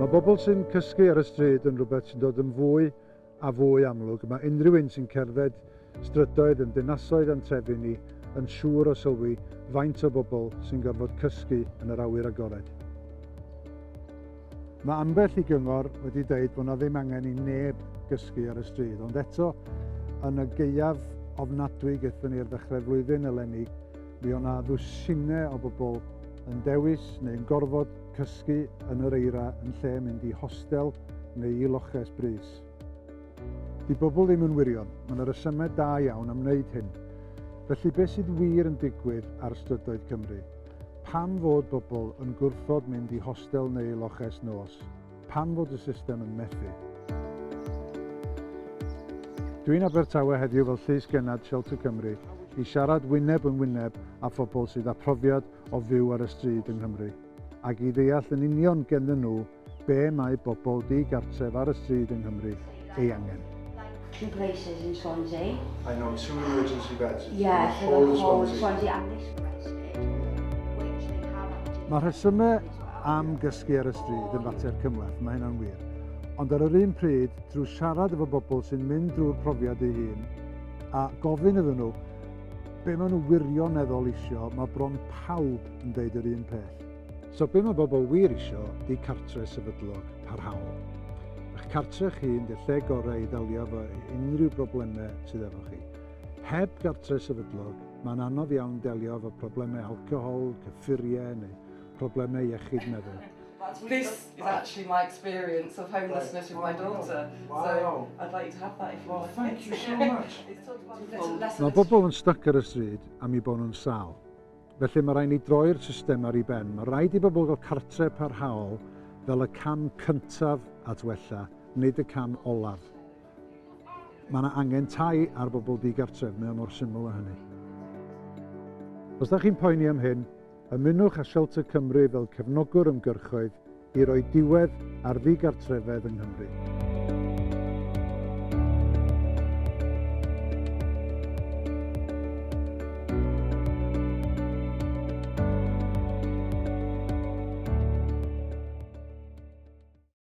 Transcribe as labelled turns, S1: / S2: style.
S1: Mae bobl sy'n cysgu ar y stryd yn rhywbeth sy'n dod yn fwy a fwy amlwg. Mae unrhyw un sy'n cerdded strydoedd yn dinasoedd a'n trefi ni yn siŵr o sylwi faint o bobl sy'n gorfod cysgu yn yr awyr agored. Mae ambell i gyngor wedi dweud bod na ddim angen i neb gysgu ar y stryd, ond eto yn y gaeaf ofnadwy gaethon ni ar ddechrau flwyddyn eleni, mi o'na ddwsinau o bobl yn dewis neu'n gorfod cysgu yn yr eira yn lle mynd i hostel neu i loches brys. Di bobl ddim yn wirion, mae yna resymau da iawn am wneud hyn. Felly beth sydd wir yn digwydd ar strydoedd Cymru? Pam fod bobl yn gwrthod mynd i hostel neu i loches nos? Pam fod y system yn methu? Dwi'n Abertawe heddiw fel llys genad Shelter Cymru i siarad wyneb yn wyneb â phobl sydd â profiad o fyw ar y stryd yng Nghymru, ac i ddeall yn union genddyn nhw be mae bobl di-gartref ar y stryd yng Nghymru ei angen.
S2: 2 places in Swansea.
S1: I know 2 emergency beds.
S2: Yeah, for the whole Swansea and this arrested, which they have actually...
S1: Mae rhesymau am gysgu ar y stryd yn fater cymhleth, mae hynna'n wir. Ond ar yr un pryd, trwy siarad efo bobl sy'n mynd drwy'r profiad eu hun a gofyn iddyn nhw be maen nhw wirioneddol isio, mae bron pawb yn deud yr un peth. So be mae bobl wir isio di cartre sefydlog parhaol. Eich cartre chi yn dy lle gorau i ddelio efo unrhyw broblemau sydd efo chi. Heb gartre sefydlog, mae'n anodd iawn delio efo problemau alcohol, cyffuriau neu problemau iechyd meddwl.
S3: This is actually my experience of homelessness with my daughter. Wow. So I'd like you to have that if you want.
S1: Thank you so much. Mae bobl yn stuck ar y stryd am ei bod nhw'n sal. Felly mae rhaid ni droi'r system ar ei ben. Mae rhaid i bobl gael cartre parhaol fel y cam cyntaf at wella, nid y cam olaf. Mae yna angen tai ar bobl di-gartref, mae mor syml â hynny. Os da chi'n poeni am hyn, ymunwch â Shelter Cymru fel cefnogwr ymgyrchoedd i roi diwedd ar ddigartrefedd yng Nghymru.